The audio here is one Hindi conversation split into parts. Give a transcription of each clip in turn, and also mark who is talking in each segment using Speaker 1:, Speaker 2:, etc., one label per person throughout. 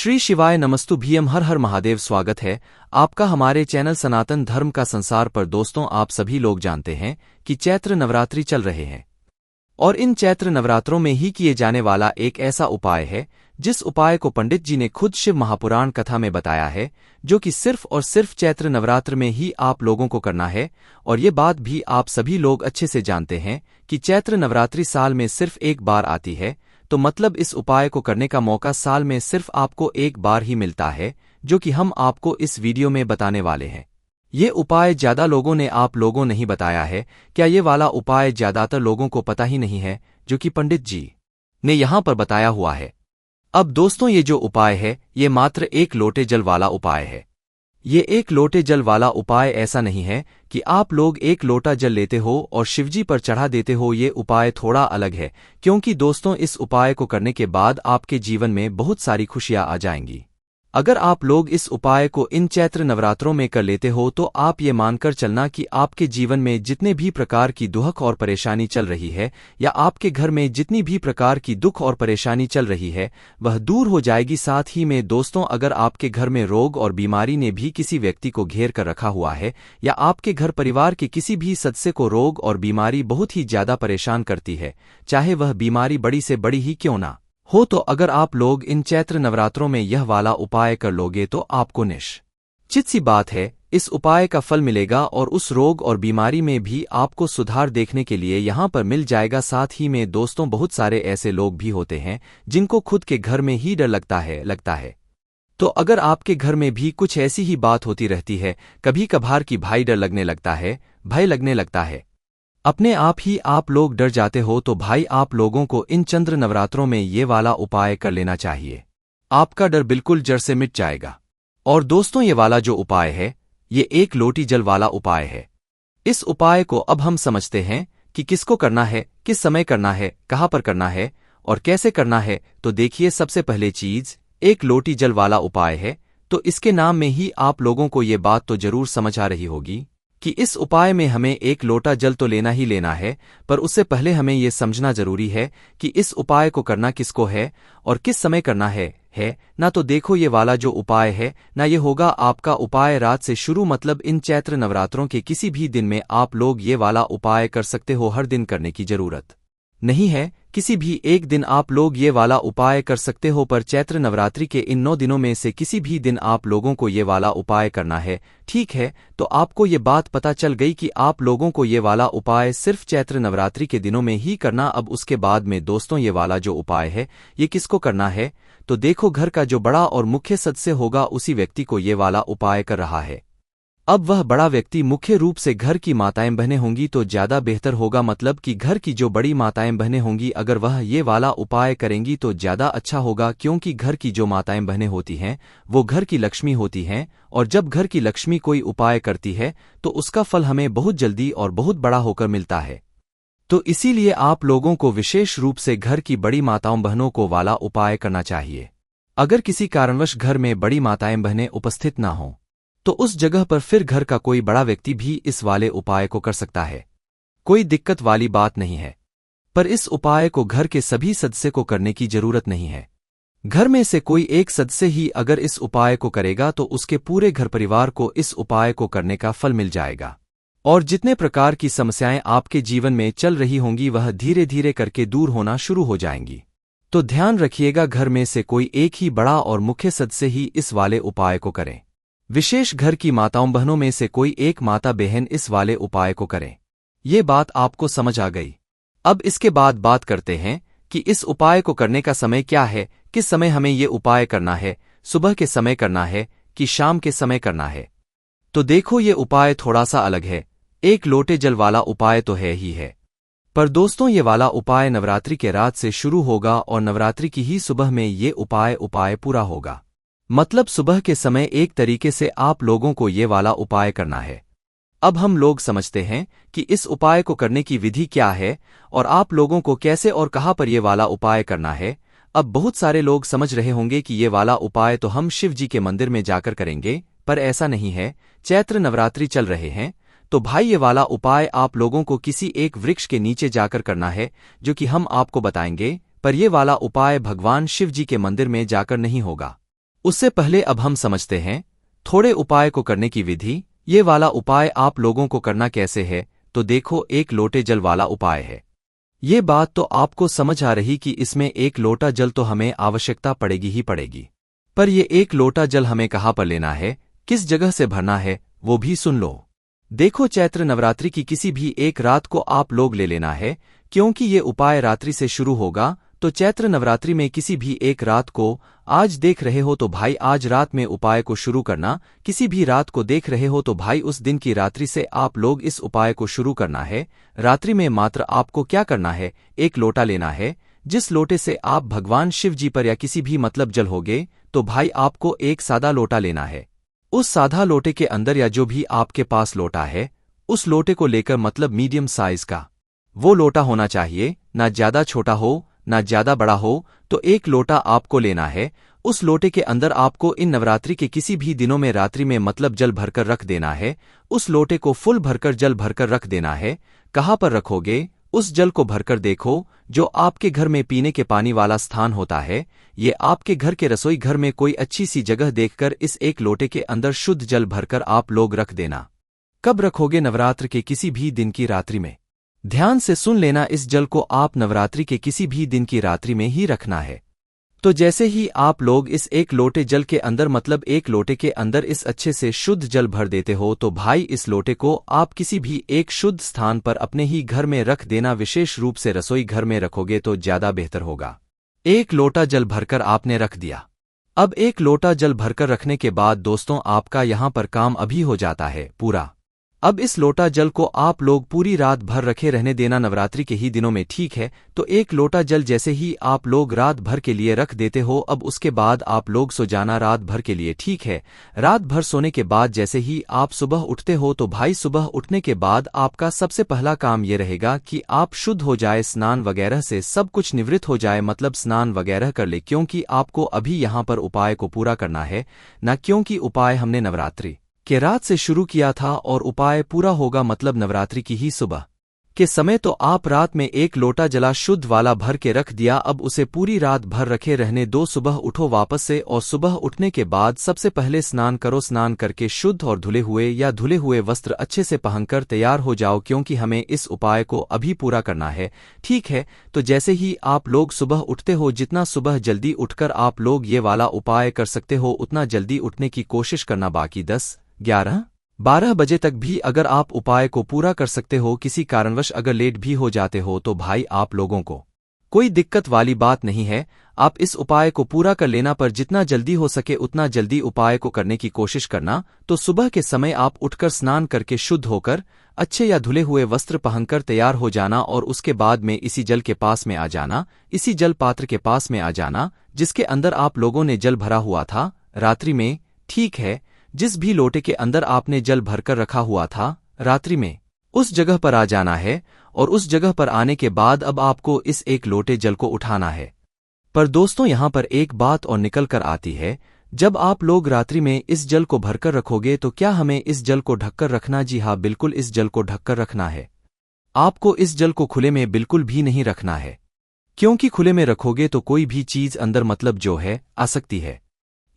Speaker 1: श्री शिवाय नमस्तु भीम हर हर महादेव। स्वागत है आपका हमारे चैनल सनातन धर्म का संसार पर। दोस्तों, आप सभी लोग जानते हैं कि चैत्र नवरात्रि चल रहे हैं और इन चैत्र नवरात्रों में ही किए जाने वाला एक ऐसा उपाय है जिस उपाय को पंडित जी ने खुद शिव महापुराण कथा में बताया है, जो कि सिर्फ और सिर्फ चैत्र नवरात्र में ही आप लोगों को करना है। और ये बात भी आप सभी लोग अच्छे से जानते हैं कि चैत्र नवरात्रि साल में सिर्फ एक बार आती है, तो मतलब इस उपाय को करने का मौका साल में सिर्फ आपको एक बार ही मिलता है, जो कि हम आपको इस वीडियो में बताने वाले हैं। ये उपाय ज्यादा लोगों ने आप लोगों नहीं बताया है। क्या ये वाला उपाय ज्यादातर लोगों को पता ही नहीं है, जो कि पंडित जी ने यहाँ पर बताया हुआ है। अब दोस्तों, ये जो उपाय है ये मात्र एक लोटे जल वाला उपाय है। ये एक लोटे जल वाला उपाय ऐसा नहीं है कि आप लोग एक लोटा जल लेते हो और शिवजी पर चढ़ा देते हो। ये उपाय थोड़ा अलग है, क्योंकि दोस्तों इस उपाय को करने के बाद आपके जीवन में बहुत सारी खुशियां आ जाएंगी। अगर आप लोग इस उपाय को इन चैत्र नवरात्रों में कर लेते हो तो आप ये मानकर चलना कि आपके जीवन में जितने भी प्रकार की दुख और परेशानी चल रही है, या आपके घर में जितनी भी प्रकार की दुख और परेशानी चल रही है, वह दूर हो जाएगी। साथ ही में दोस्तों, अगर आपके घर में रोग और बीमारी ने भी किसी व्यक्ति को घेर कर रखा हुआ है, या आपके घर परिवार के किसी भी सदस्य को रोग और बीमारी बहुत ही ज्यादा परेशान करती है, चाहे वह बीमारी बड़ी से बड़ी ही क्यों ना हो, तो अगर आप लोग इन चैत्र नवरात्रों में यह वाला उपाय कर लोगे तो आपको निश्चित सी बात है इस उपाय का फल मिलेगा और उस रोग और बीमारी में भी आपको सुधार देखने के लिए यहाँ पर मिल जाएगा। साथ ही में दोस्तों, बहुत सारे ऐसे लोग भी होते हैं जिनको खुद के घर में ही डर लगता है। तो अगर आपके घर में भी कुछ ऐसी ही बात होती रहती है, कभी कभार की भाई डर लगने लगता है, भय लगने लगता है, अपने आप ही आप लोग डर जाते हो, तो भाई आप लोगों को इन चंद्र नवरात्रों में ये वाला उपाय कर लेना चाहिए। आपका डर बिल्कुल जड़ से मिट जाएगा। और दोस्तों, ये वाला जो उपाय है ये एक लोटी जल वाला उपाय है। इस उपाय को अब हम समझते हैं कि किसको करना है, किस समय करना है, कहाँ पर करना है और कैसे करना है। तो देखिए, सबसे पहले चीज एक लोटी जल वाला उपाय है, तो इसके नाम में ही आप लोगों को ये बात तो जरूर समझ आ रही होगी कि इस उपाय में हमें एक लोटा जल तो लेना ही लेना है। पर उससे पहले हमें यह समझना जरूरी है कि इस उपाय को करना किसको है और किस समय करना है ना। तो देखो, ये वाला जो उपाय है ना, ये होगा आपका उपाय रात से शुरू, मतलब इन चैत्र नवरात्रों के किसी भी दिन में आप लोग ये वाला उपाय कर सकते हो। हर दिन करने की जरूरत नहीं है, किसी भी एक दिन आप लोग ये वाला उपाय कर सकते हो। पर चैत्र नवरात्रि के इन 9 दिनों में से किसी भी दिन आप लोगों को ये वाला उपाय करना है, ठीक है। तो आपको ये बात पता चल गई कि आप लोगों को ये वाला उपाय सिर्फ चैत्र नवरात्रि के दिनों में ही करना। अब उसके बाद में दोस्तों, ये वाला जो उपाय है ये किसको करना है, तो देखो, घर का जो बड़ा और मुख्य सदस्य होगा उसी व्यक्ति को ये वाला उपाय कर रहा है। अब वह बड़ा व्यक्ति मुख्य रूप से घर की माताएं बहनें होंगी तो ज्यादा बेहतर होगा, मतलब कि घर की जो बड़ी माताएं बहनें होंगी अगर वह ये वाला उपाय करेंगी तो ज्यादा अच्छा होगा, क्योंकि घर की जो माताएं बहनें होती हैं वो घर की लक्ष्मी होती हैं। और जब घर की लक्ष्मी कोई उपाय करती है तो उसका फल हमें बहुत जल्दी और बहुत बड़ा होकर मिलता है। तो इसीलिए आप लोगों को विशेष रूप से घर की बड़ी माताओं बहनों को वाला उपाय करना चाहिए। अगर किसी कारणवश घर में बड़ी माताएं बहनें उपस्थित ना हों तो उस जगह पर फिर घर का कोई बड़ा व्यक्ति भी इस वाले उपाय को कर सकता है, कोई दिक्कत वाली बात नहीं है। पर इस उपाय को घर के सभी सदस्य को करने की जरूरत नहीं है। घर में से कोई एक सदस्य ही अगर इस उपाय को करेगा तो उसके पूरे घर परिवार को इस उपाय को करने का फल मिल जाएगा। और जितने प्रकार की समस्याएं आपके जीवन में चल रही होंगी वह धीरे धीरे करके दूर होना शुरू हो जाएंगी। तो ध्यान रखिएगा, घर में से कोई एक ही बड़ा और मुख्य सदस्य ही इस वाले उपाय को करें। विशेष घर की माताओं बहनों में से कोई एक माता बहन इस वाले उपाय को करें। ये बात आपको समझ आ गई। अब इसके बाद बात करते हैं कि इस उपाय को करने का समय क्या है, किस समय हमें ये उपाय करना है, सुबह के समय करना है कि शाम के समय करना है। तो देखो, ये उपाय थोड़ा सा अलग है। एक लोटे जल वाला उपाय तो है ही है, पर दोस्तों ये वाला उपाय नवरात्रि के रात से शुरू होगा और नवरात्रि की ही सुबह में ये उपाय पूरा होगा। मतलब सुबह के समय एक तरीके से आप लोगों को ये वाला उपाय करना है। अब हम लोग समझते हैं कि इस उपाय को करने की विधि क्या है और आप लोगों को कैसे और कहाँ पर ये वाला उपाय करना है। अब बहुत सारे लोग समझ रहे होंगे कि ये वाला उपाय तो हम शिव जी के मंदिर में जाकर करेंगे, पर ऐसा नहीं है। चैत्र नवरात्रि चल रहे हैं तो भाई ये वाला उपाय आप लोगों को किसी एक वृक्ष के नीचे जाकर करना है, जो कि हम आपको बताएंगे। पर ये वाला उपाय भगवान शिव जी के मंदिर में जाकर नहीं होगा। उससे पहले अब हम समझते हैं थोड़े उपाय को करने की विधि। ये वाला उपाय आप लोगों को करना कैसे है, तो देखो, एक लोटे जल वाला उपाय है। ये बात तो आपको समझ आ रही कि इसमें एक लोटा जल तो हमें आवश्यकता पड़ेगी ही पड़ेगी। पर ये एक लोटा जल हमें कहाँ पर लेना है, किस जगह से भरना है, वो भी सुन लो। देखो, चैत्र नवरात्रि की किसी भी एक रात को आप लोग ले लेना है, क्योंकि ये उपाय रात्रि से शुरू होगा। तो चैत्र नवरात्रि में किसी भी एक रात को, आज देख रहे हो तो भाई आज रात में उपाय को शुरू करना। किसी भी रात को देख रहे हो तो भाई उस दिन की रात्रि से आप लोग इस उपाय को शुरू करना है। रात्रि में मात्र आपको क्या करना है, एक लोटा लेना है। जिस लोटे से आप भगवान शिव जी पर या किसी भी मतलब जल होगे, तो भाई आपको एक सादा लोटा लेना है। उस सादा लोटे के अंदर या जो भी आपके पास लोटा है, उस लोटे को लेकर, मतलब मीडियम साइज का वो लोटा होना चाहिए, ना ज्यादा छोटा हो ना ज्यादा बड़ा हो। तो एक लोटा आपको लेना है। उस लोटे के अंदर आपको इन नवरात्रि के किसी भी दिनों में रात्रि में मतलब जल भरकर रख देना है। उस लोटे को फुल भरकर जल भरकर रख देना है। कहाँ पर रखोगे, उस जल को भरकर देखो, जो आपके घर में पीने के पानी वाला स्थान होता है, ये आपके घर के रसोई घर में कोई अच्छी सी जगह देखकर इस एक लोटे के अंदर शुद्ध जल भरकर आप लोग रख देना। कब रखोगे, नवरात्र के किसी भी दिन की रात्रि में। ध्यान से सुन लेना, इस जल को आप नवरात्रि के किसी भी दिन की रात्रि में ही रखना है। तो जैसे ही आप लोग इस एक लोटे जल के अंदर, मतलब एक लोटे के अंदर इस अच्छे से शुद्ध जल भर देते हो, तो भाई इस लोटे को आप किसी भी एक शुद्ध स्थान पर अपने ही घर में रख देना। विशेष रूप से रसोई घर में रखोगे तो ज्यादा बेहतर होगा। एक लोटा जल भरकर आपने रख दिया। अब एक लोटा जल भरकर रखने के बाद दोस्तों, आपका यहां पर काम अभी हो जाता है पूरा। अब इस लोटा जल को आप लोग पूरी रात भर रखे रहने देना, नवरात्रि के ही दिनों में, ठीक है। तो एक लोटा जल जैसे ही आप लोग रात भर के लिए रख देते हो, अब उसके बाद आप लोग सो जाना रात भर के लिए, ठीक है। रात भर सोने के बाद जैसे ही आप सुबह उठते हो, तो भाई सुबह उठने के बाद आपका सबसे पहला काम ये रहेगा कि आप शुद्ध हो जाए, स्नान वगैरह से सब कुछ निवृत्त हो जाए, मतलब स्नान वगैरह कर ले, क्योंकि आपको अभी यहाँ पर उपाय को पूरा करना है ना, क्योंकि उपाय हमने नवरात्रि के रात से शुरू किया था और उपाय पूरा होगा मतलब नवरात्रि की ही सुबह के समय। तो आप रात में एक लोटा जला शुद्ध वाला भर के रख दिया। अब उसे पूरी रात भर रखे रहने दो। सुबह उठो वापस से, और सुबह उठने के बाद सबसे पहले स्नान करो। स्नान करके शुद्ध और धुले हुए या धुले हुए वस्त्र अच्छे से पहनकर तैयार हो जाओ, क्योंकि हमें इस उपाय को अभी पूरा करना है, ठीक है। तो जैसे ही आप लोग सुबह उठते हो, जितना सुबह जल्दी उठकर आप लोग ये वाला उपाय कर सकते हो, उतना जल्दी उठने की कोशिश करना। बाकी 10, 11, 12 बजे तक भी अगर आप उपाय को पूरा कर सकते हो। किसी कारणवश अगर लेट भी हो जाते हो तो भाई आप लोगों को कोई दिक्कत वाली बात नहीं है, आप इस उपाय को पूरा कर लेना। पर जितना जल्दी हो सके उतना जल्दी उपाय को करने की कोशिश करना। तो सुबह के समय आप उठकर स्नान करके शुद्ध होकर अच्छे या धुले हुए वस्त्र पहनकर तैयार हो जाना, और उसके बाद में इसी जल के पास में आ जाना, इसी जल पात्र के पास में आ जाना जिसके अंदर आप लोगों ने जल भरा हुआ था रात्रि में, ठीक है। जिस भी लोटे के अंदर आपने जल भरकर रखा हुआ था रात्रि में, उस जगह पर आ जाना है। और उस जगह पर आने के बाद अब आपको इस एक लोटे जल को उठाना है। पर दोस्तों, यहां पर एक बात और निकल कर आती है, जब आप लोग रात्रि में इस जल को भरकर रखोगे तो क्या हमें इस जल को ढककर रखना? जी हाँ, बिल्कुल इस जल को ढककर रखना है। आपको इस जल को खुले में बिल्कुल भी नहीं रखना है, क्योंकि खुले में रखोगे तो कोई भी चीज अंदर मतलब जो है आ सकती है।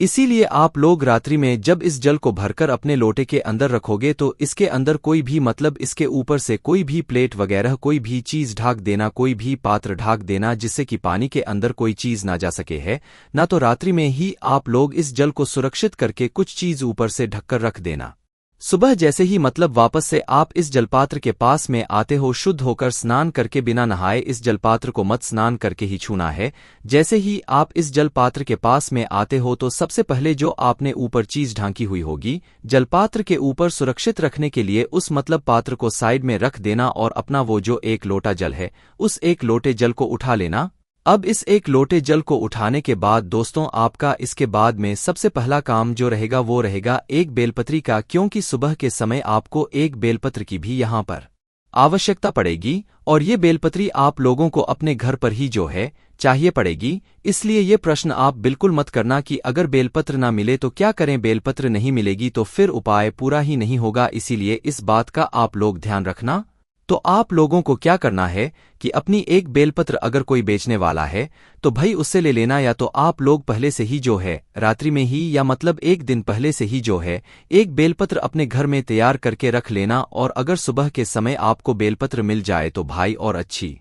Speaker 1: इसीलिए आप लोग रात्रि में जब इस जल को भरकर अपने लोटे के अंदर रखोगे, तो इसके अंदर कोई भी मतलब इसके ऊपर से कोई भी प्लेट वगैरह कोई भी चीज ढाक देना, कोई भी पात्र ढाक देना, जिससे कि पानी के अंदर कोई चीज ना जा सके है ना। तो रात्रि में ही आप लोग इस जल को सुरक्षित करके कुछ चीज ऊपर से ढककर रख देना। सुबह जैसे ही मतलब वापस से आप इस जलपात्र के पास में आते हो, शुद्ध होकर स्नान करके बिना नहाए इस जलपात्र को मत स्नान करके ही छूना है। जैसे ही आप इस जलपात्र के पास में आते हो, तो सबसे पहले जो आपने ऊपर चीज ढांकी हुई होगी जलपात्र के ऊपर सुरक्षित रखने के लिए, उस मतलब पात्र को साइड में रख देना, और अपना वो जो एक लोटा जल है उस एक लोटे जल को उठा लेना। अब इस एक लोटे जल को उठाने के बाद दोस्तों, आपका इसके बाद में सबसे पहला काम जो रहेगा वो रहेगा एक बेलपत्री का, क्योंकि सुबह के समय आपको एक बेलपत्र की भी यहाँ पर आवश्यकता पड़ेगी। और ये बेलपत्री आप लोगों को अपने घर पर ही जो है चाहिए पड़ेगी। इसलिए ये प्रश्न आप बिल्कुल मत करना कि अगर बेलपत्र ना मिले तो क्या करें, बेलपत्र नहीं मिलेगी तो फिर उपाय पूरा ही नहीं होगा। इसीलिए इस बात का आप लोग ध्यान रखना। तो आप लोगों को क्या करना है कि अपनी एक बेलपत्र अगर कोई बेचने वाला है तो भाई उससे ले लेना, या तो आप लोग पहले से ही जो है रात्रि में ही या मतलब एक दिन पहले से ही जो है एक बेलपत्र अपने घर में तैयार करके रख लेना, और अगर सुबह के समय आपको बेलपत्र मिल जाए तो भाई और अच्छी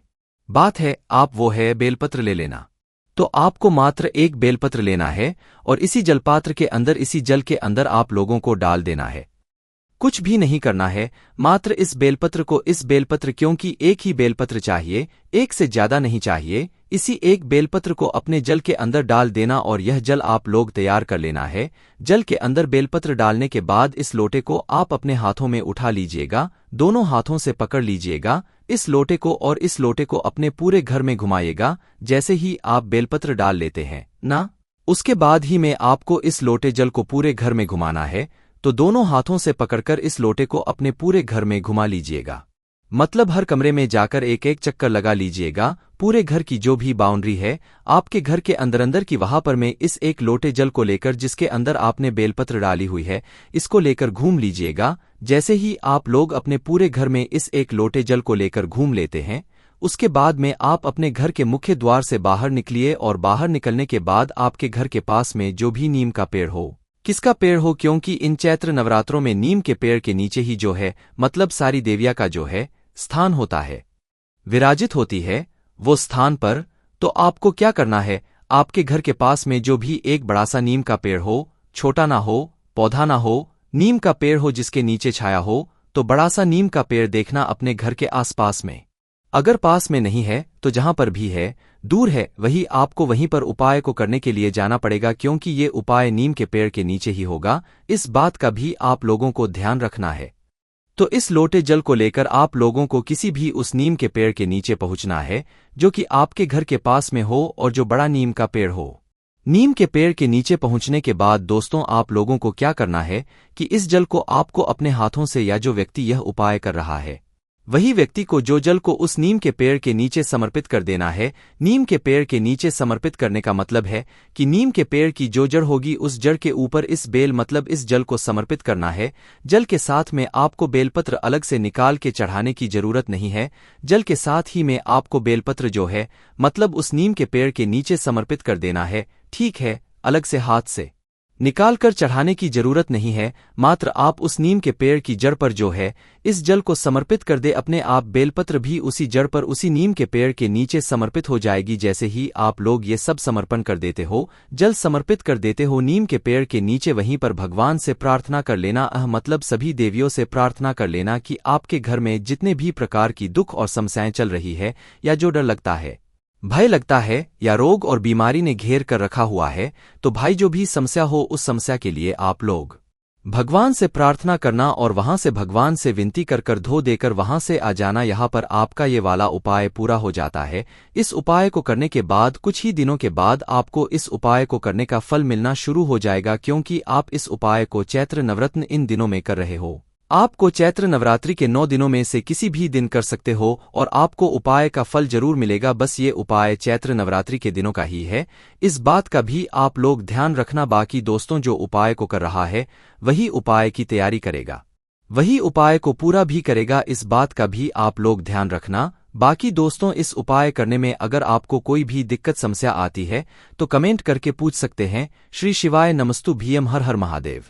Speaker 1: बात है, आप वो है बेलपत्र ले लेना। तो आपको मात्र एक बेलपत्र लेना है और इसी जलपात्र के अंदर, इसी जल के अंदर आप लोगों को डाल देना है। कुछ भी नहीं करना है, मात्र इस बेलपत्र क्योंकि एक ही बेलपत्र चाहिए, एक से ज्यादा नहीं चाहिए, इसी एक बेलपत्र को अपने जल के अंदर डाल देना और यह जल आप लोग तैयार कर लेना है। जल के अंदर बेलपत्र डालने के बाद इस लोटे को आप अपने हाथों में उठा लीजिएगा, दोनों हाथों से पकड़ लीजिएगा इस लोटे को, और इस लोटे को अपने पूरे घर में घुमाइएगा जैसे ही आप बेलपत्र डाल लेते हैं ना, उसके बाद ही में आपको इस लोटे जल को पूरे घर में घुमाना है। तो दोनों हाथों से पकड़कर इस लोटे को अपने पूरे घर में घुमा लीजिएगा, मतलब हर कमरे में जाकर एक एक चक्कर लगा लीजिएगा। पूरे घर की जो भी बाउंड्री है आपके घर के अंदर की, वहां पर में इस एक लोटे जल को लेकर जिसके अंदर आपने बेलपत्र डाली हुई है इसको लेकर घूम लीजिएगा। जैसे ही आप लोग अपने पूरे घर में इस एक लोटे जल को लेकर घूम लेते हैं, उसके बाद में आप अपने घर के मुख्य द्वार से बाहर निकलिए, और बाहर निकलने के बाद आपके घर के पास में जो भी नीम का पेड़ हो, किसका पेड़ हो, क्योंकि इन चैत्र नवरात्रों में नीम के पेड़ के नीचे ही जो है मतलब सारी देविया का जो है स्थान होता है, विराजित होती है वो स्थान पर। तो आपको क्या करना है, आपके घर के पास में जो भी एक बड़ा सा नीम का पेड़ हो, छोटा ना हो, पौधा ना हो, नीम का पेड़ हो जिसके नीचे छाया हो, तो बड़ा सा नीम का पेड़ देखना अपने घर के आसपास में। अगर पास में नहीं है तो जहां पर भी है, दूर है, आपको वहीं पर उपाय को करने के लिए जाना पड़ेगा, क्योंकि ये उपाय नीम के पेड़ के नीचे ही होगा। इस बात का भी आप लोगों को ध्यान रखना है। तो इस लोटे जल को लेकर आप लोगों को किसी भी उस नीम के पेड़ के नीचे पहुंचना है जो कि आपके घर के पास में हो और जो बड़ा नीम का पेड़ हो। नीम के पेड़ के नीचे पहुंचने के बाद दोस्तों आप लोगों को क्या करना है कि इस जल को आपको अपने हाथों से, या जो व्यक्ति यह उपाय कर रहा है वही व्यक्ति को जो जल को उस नीम के पेड़ के नीचे समर्पित कर देना है। नीम के पेड़ के नीचे समर्पित करने का मतलब है कि नीम के पेड़ की जो जड़ होगी उस जड़ के ऊपर इस बेल मतलब इस जल को समर्पित करना है। जल के साथ में आपको बेलपत्र अलग से निकाल के चढ़ाने की जरूरत नहीं है, जल के साथ ही में आपको बेलपत्र जो है मतलब उस नीम के पेड़ के नीचे समर्पित कर देना है। ठीक है, अलग से हाथ से निकाल कर चढ़ाने की जरूरत नहीं है, मात्र आप उस नीम के पेड़ की जड़ पर जो है इस जल को समर्पित कर दे अपने आप। बेलपत्र भी उसी जड़ पर उसी नीम के पेड़ के नीचे समर्पित हो जाएगी। जैसे ही आप लोग ये सब समर्पण कर देते हो, जल समर्पित कर देते हो नीम के पेड़ के नीचे, वहीं पर भगवान से प्रार्थना कर लेना, मतलब सभी देवियों से प्रार्थना कर लेना कि आपके घर में जितने भी प्रकार की दुख और समस्याएं चल रही है, या जो डर लगता है, भय लगता है, या रोग और बीमारी ने घेर कर रखा हुआ है, तो भाई जो भी समस्या हो उस समस्या के लिए आप लोग भगवान से प्रार्थना करना और वहां से भगवान से विनती कर धो देकर वहां से आ जाना। यहाँ पर आपका ये वाला उपाय पूरा हो जाता है। इस उपाय को करने के बाद कुछ ही दिनों के बाद आपको इस उपाय को करने का फल मिलना शुरू हो जाएगा, क्योंकि आप इस उपाय को चैत्र नवरत्न इन दिनों में कर रहे हो। आपको चैत्र नवरात्रि के 9 दिनों में से किसी भी दिन कर सकते हो और आपको उपाय का फल जरूर मिलेगा। बस ये उपाय चैत्र नवरात्रि के दिनों का ही है, इस बात का भी आप लोग ध्यान रखना। बाकी दोस्तों जो उपाय को कर रहा है वही उपाय की तैयारी करेगा, वही उपाय को पूरा भी करेगा, इस बात का भी आप लोग ध्यान रखना। बाकी दोस्तों इस उपाय करने में अगर आपको कोई भी दिक्कत समस्या आती है तो कमेंट करके पूछ सकते हैं। श्री शिवाय नमस्तु भीम, हर हर महादेव।